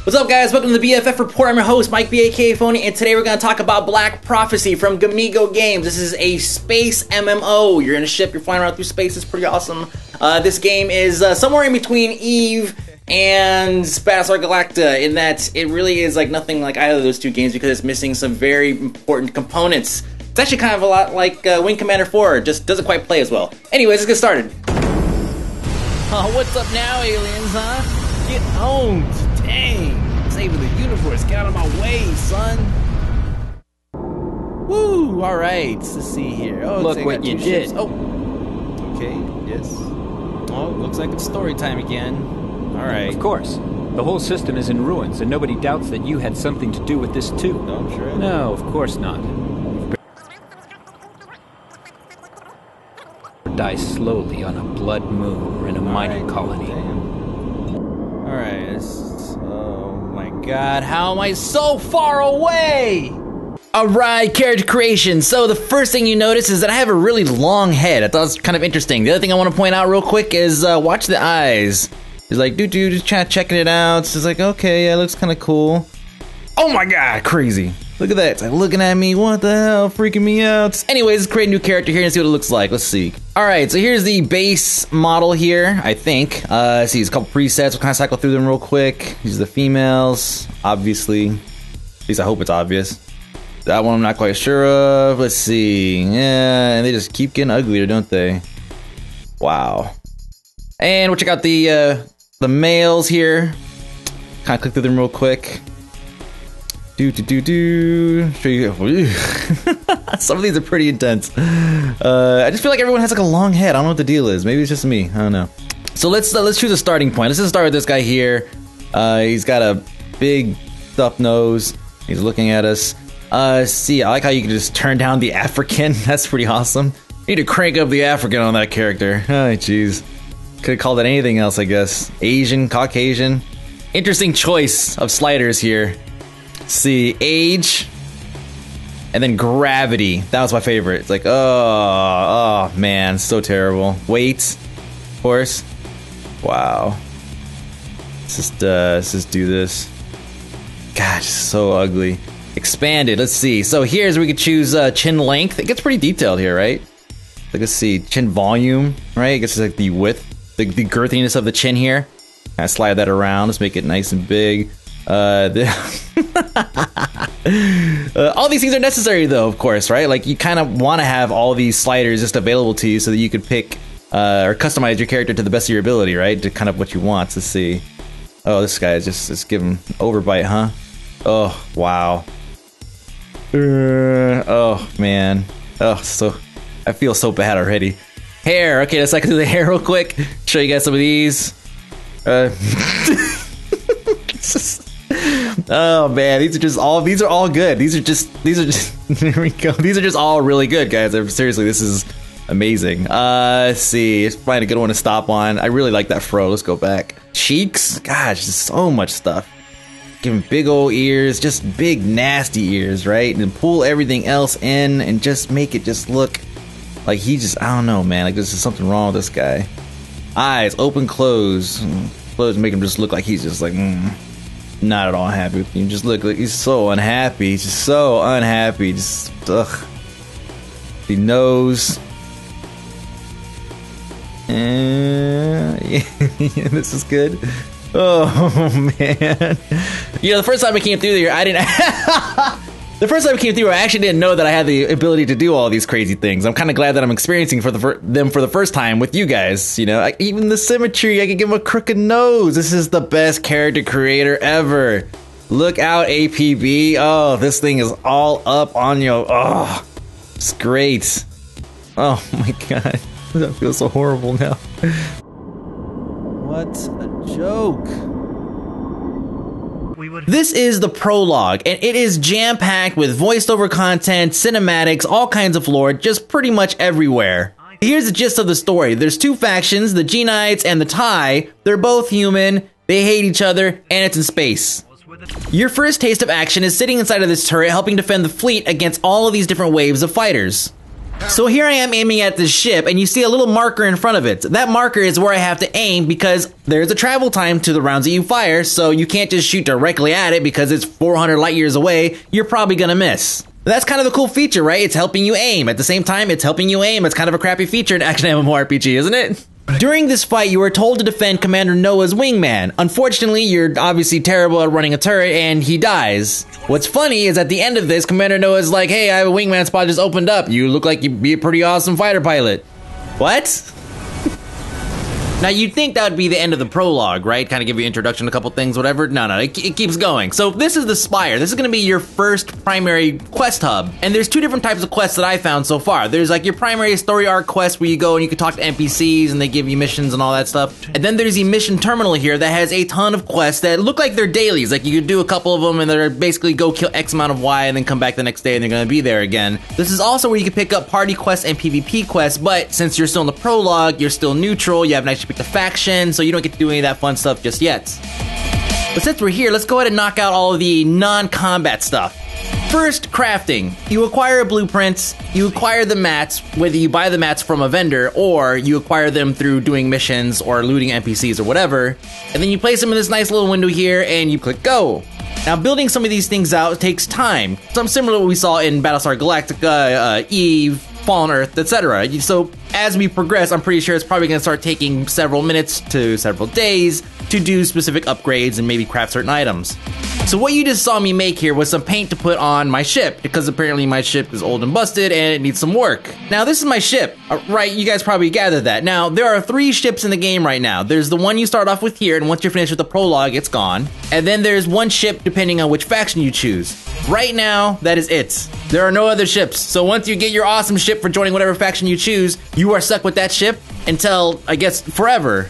What's up, guys? Welcome to the BFF Report. I'm your host, Mike B.A.K. Phony, and today we're going to talk about Black Prophecy from Gamigo Games. This is a space MMO. You're in a ship, you're flying around through space. It's pretty awesome. This game is somewhere in between Eve and Battlestar Galactica, in that it really is like nothing like either of those two games because it's missing some very important components. It's actually kind of a lot like Wing Commander 4, just doesn't quite play as well. Anyways, let's get started. Oh, what's up now, aliens, huh? Get owned. Dang. Saving the universe. Get out of my way, son. Woo. All right. Let's see here. Oh, look what you did. Oh. Okay. Yes. Oh, looks like it's story time again. All right. Of course. The whole system is in ruins, and nobody doubts that you had something to do with this, too. No, I'm sure. No, of course not. Die slowly on a blood moon in a mining colony. Damn. All right. Oh my God! How am I so far away? Alright, character creation. So the first thing you notice is that I have a really long head. I thought it was kind of interesting. The other thing I want to point out real quick is watch the eyes. It's like, dude, just checking it out. It's just like, okay, yeah, it looks kind of cool. Oh my God, crazy. Look at that. It's like looking at me. What the hell? Freaking me out. Anyways, let's create a new character here and see what it looks like. Let's see. Alright, so here's the base model here, I think. See, there's a couple presets. We'll kind of cycle through them real quick. These are the females, obviously. At least I hope it's obvious. That one I'm not quite sure of. Let's see. Yeah, and they just keep getting uglier, don't they? Wow. And we'll check out the males here. Kind of click through them real quick. Show you. Some of these are pretty intense. I just feel like everyone has like a long head. I don't know what the deal is. Maybe it's just me. I don't know. So let's choose a starting point. Let's just start with this guy here. He's got a big stuffed nose. He's looking at us. See, I like how you can just turn down the African. That's pretty awesome. You need to crank up the African on that character. Oh, jeez. Could have called it anything else, I guess. Asian, Caucasian. Interesting choice of sliders here. See, age, and then gravity. That was my favorite. It's like, oh man, so terrible. Weight, of course. Wow. Let's just do this. Gosh, so ugly. Expanded. Let's see. So here's where we could choose chin length. It gets pretty detailed here, right? Like, let's see, chin volume, right? It gets like the width, the girthiness of the chin here. Kind of slide that around. Let's make it nice and big. All these things are necessary though, of course, right? Like, you kind of want to have all these sliders just available to you so that you could pick or customize your character to the best of your ability, right? To kind of what you want to see. Oh, this guy is just giving overbite, huh? Oh, wow. Oh, man. Oh, so I feel so bad already. Hair. Okay, let's cycle through the hair real quick. Show you guys some of these. Oh man, these are all good. These are just there we go. These are just all really good, guys. Seriously, this is amazing. Let's see. It's probably a good one to stop on. I really like that fro. Let's go back. Cheeks, gosh, just so much stuff. Give him big old ears, just big nasty ears, right? And then pull everything else in and just make it just look like he just, I don't know, man. Like, there's something wrong with this guy. Eyes, open, close. Close, make him just look like he's just like, not at all happy with you. Just look like he's so unhappy. He's just so unhappy. Just, ugh. The nose. Yeah, this is good. Oh, man. You know, the first time I came through here, I didn't... The first time I came through, I actually didn't know that I had the ability to do all these crazy things. I'm kind of glad that I'm experiencing them for the first time with you guys. You know, even the symmetry, I can give him a crooked nose. This is the best character creator ever. Look out, APB. Oh, this thing is all up on you. Oh, it's great. Oh my God, that feels so horrible now. What a joke. This is the prologue, and it is jam-packed with voice-over content, cinematics, all kinds of lore, just pretty much everywhere. Here's the gist of the story. There's two factions, the Genites and the Tai. They're both human, they hate each other, and it's in space. Your first taste of action is sitting inside of this turret helping defend the fleet against all of these different waves of fighters. So here I am aiming at this ship, and you see a little marker in front of it. That marker is where I have to aim because there's a travel time to the rounds that you fire, so you can't just shoot directly at it because it's 400 light years away. You're probably gonna miss. That's kind of a cool feature, right? It's helping you aim. At the same time, it's helping you aim. It's kind of a crappy feature in action MMORPG, isn't it? During this fight, you are told to defend Commander Noah's wingman. Unfortunately, you're obviously terrible at running a turret, and he dies. What's funny is at the end of this, Commander Noah's like, hey, I have a wingman spot just opened up. You look like you'd be a pretty awesome fighter pilot. What? Now, you'd think that would be the end of the prologue, right? Kind of give you an introduction to a couple things, whatever. No, it keeps going. So this is the Spire. This is going to be your first primary quest hub. And there's two different types of quests that I found so far. There's like your primary story arc quest where you go and you can talk to NPCs and they give you missions and all that stuff. And then there's the mission terminal here that has a ton of quests that look like they're dailies. Like you could do a couple of them and they're basically go kill X amount of Y and then come back the next day and they're going to be there again. This is also where you can pick up party quests and PvP quests, but since you're still in the prologue, you're still neutral, you haven't actually picked a faction, so you don't get to do any of that fun stuff just yet. But since we're here, let's go ahead and knock out all of the non-combat stuff. First, crafting. You acquire a blueprint, you acquire the mats, whether you buy the mats from a vendor or you acquire them through doing missions or looting NPCs or whatever, and then you place them in this nice little window here and you click go. Now, building some of these things out takes time. Some similar to what we saw in Battlestar Galactica, Eve, Fallen Earth, etc. So as we progress, I'm pretty sure it's probably going to start taking several minutes to several days to do specific upgrades and maybe craft certain items. So what you just saw me make here was some paint to put on my ship, because apparently my ship is old and busted and it needs some work. Now this is my ship, right? You guys probably gathered that. Now there are 3 ships in the game right now. There's the one you start off with here, and once you're finished with the prologue, it's gone. And then there's 1 ship depending on which faction you choose. Right now, that is it. There are no other ships. So once you get your awesome ship for joining whatever faction you choose, you are stuck with that ship until, I guess, forever.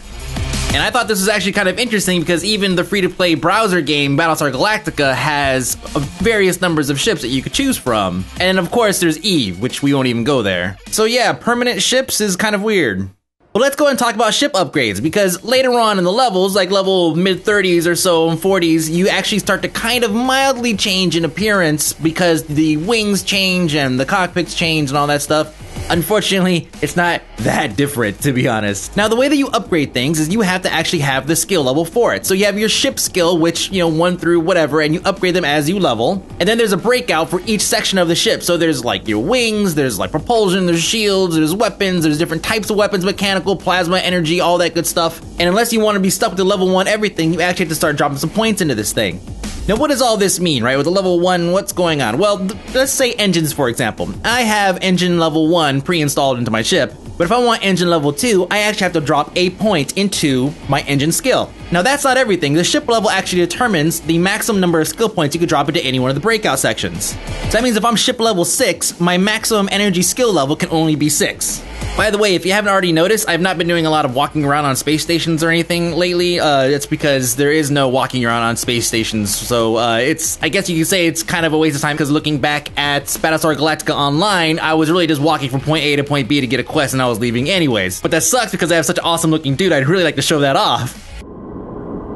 And I thought this was actually kind of interesting because even the free-to-play browser game, Battlestar Galactica, has various numbers of ships that you could choose from. And of course, there's Eve, which we won't even go there. So yeah, permanent ships is kind of weird. Well, let's go ahead and talk about ship upgrades, because later on in the levels, like level mid-30s or so and 40s, you actually start to kind of mildly change in appearance because the wings change and the cockpits change and all that stuff. Unfortunately, it's not that different, to be honest. Now, the way that you upgrade things is you have to actually have the skill level for it. So you have your ship skill, which, 1 through whatever, and you upgrade them as you level. And then there's a breakout for each section of the ship. So there's like your wings, there's like propulsion, there's shields, there's weapons, there's different types of weapons, mechanical, plasma, energy, all that good stuff. And unless you want to be stuck with the level 1 everything, you actually have to start dropping some points into this thing. Now, what does all this mean, right? With the level 1, what's going on? Well, let's say engines, for example. I have engine level 1 pre-installed into my ship, but if I want engine level 2, I actually have to drop a point into my engine skill. Now, that's not everything. The ship level actually determines the maximum number of skill points you could drop into any one of the breakout sections. So that means if I'm ship level 6, my maximum energy skill level can only be 6. By the way, if you haven't already noticed, I've not been doing a lot of walking around on space stations or anything lately. It's because there is no walking around on space stations. So I guess you could say it's kind of a waste of time, because looking back at Battlestar Galactica Online, I was really just walking from point A to point B to get a quest, and I was leaving anyways. But that sucks because I have such an awesome looking dude. I'd really like to show that off.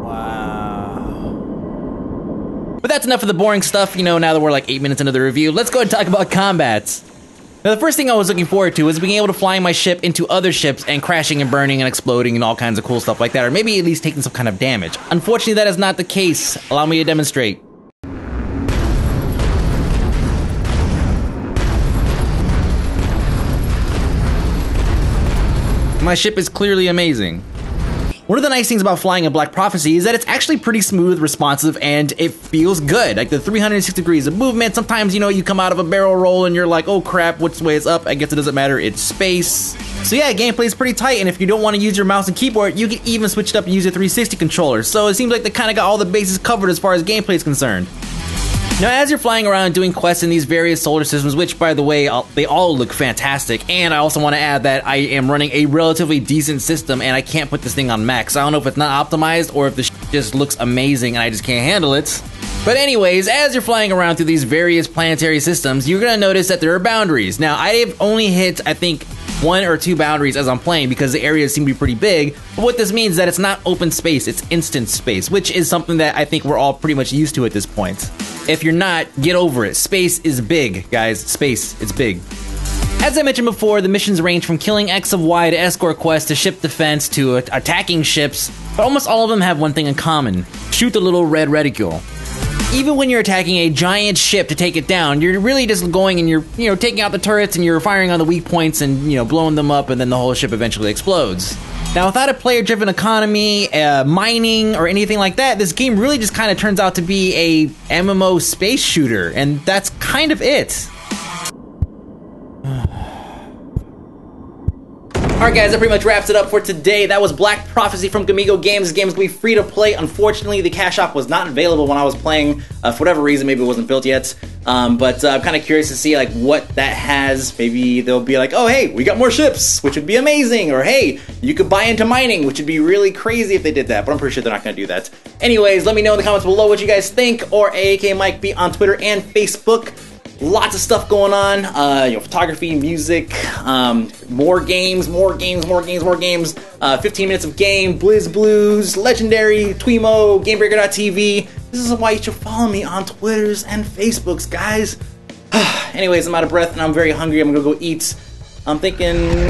Wow. But that's enough of the boring stuff, now that we're like 8 minutes into the review. Let's go ahead and talk about combats. Now, the first thing I was looking forward to was being able to fly my ship into other ships and crashing and burning and exploding and all kinds of cool stuff like that, or maybe at least taking some kind of damage. Unfortunately, that is not the case. Allow me to demonstrate. My ship is clearly amazing. One of the nice things about flying in Black Prophecy is that it's actually pretty smooth, responsive, and it feels good. Like the 360 degrees of movement, sometimes, you come out of a barrel roll and you're like, oh crap, which way is up? I guess it doesn't matter, it's space. So yeah, gameplay is pretty tight, and if you don't want to use your mouse and keyboard, you can even switch it up and use your 360 controller. So it seems like they kind of got all the bases covered as far as gameplay is concerned. Now, as you're flying around doing quests in these various solar systems, which, by the way, they all look fantastic, and I also want to add that I am running a relatively decent system, and I can't put this thing on max. I don't know if it's not optimized, or if the just looks amazing and I just can't handle it. But anyways, as you're flying around through these various planetary systems, you're going to notice that there are boundaries. Now, I have only hit, I think, 1 or 2 boundaries as I'm playing, because the areas seem to be pretty big. But what this means is that it's not open space, it's instant space, which is something that I think we're all pretty much used to at this point. If you're not, get over it. Space is big, guys. Space is big. As I mentioned before, the missions range from killing X of Y to escort quests to ship defense to attacking ships, but almost all of them have one thing in common: shoot the little red reticule. Even when you're attacking a giant ship to take it down, you're really just going and you're taking out the turrets and you're firing on the weak points and blowing them up, and then the whole ship eventually explodes. Now, without a player-driven economy, mining, or anything like that, this game really just kind of turns out to be a MMO space shooter, and that's kind of it. Alright guys, that pretty much wraps it up for today. That was Black Prophecy from Gamigo Games. This game is going to be free to play. Unfortunately, the cash shop was not available when I was playing. For whatever reason, maybe it wasn't built yet. But I'm kind of curious to see like what that has. Maybe they'll be like, oh hey, we got more ships, which would be amazing. Or hey, you could buy into mining, which would be really crazy if they did that. But I'm pretty sure they're not going to do that. Anyways, let me know in the comments below what you guys think. Or AAK Mike B on Twitter and Facebook. Lots of stuff going on, photography, music, more games, 15 minutes of game, Blizz Blues, Legendary, Twemo, GameBreaker.tv. This is why you should follow me on Twitters and Facebooks, guys. Anyways, I'm out of breath and I'm very hungry. I'm gonna go eat. I'm thinking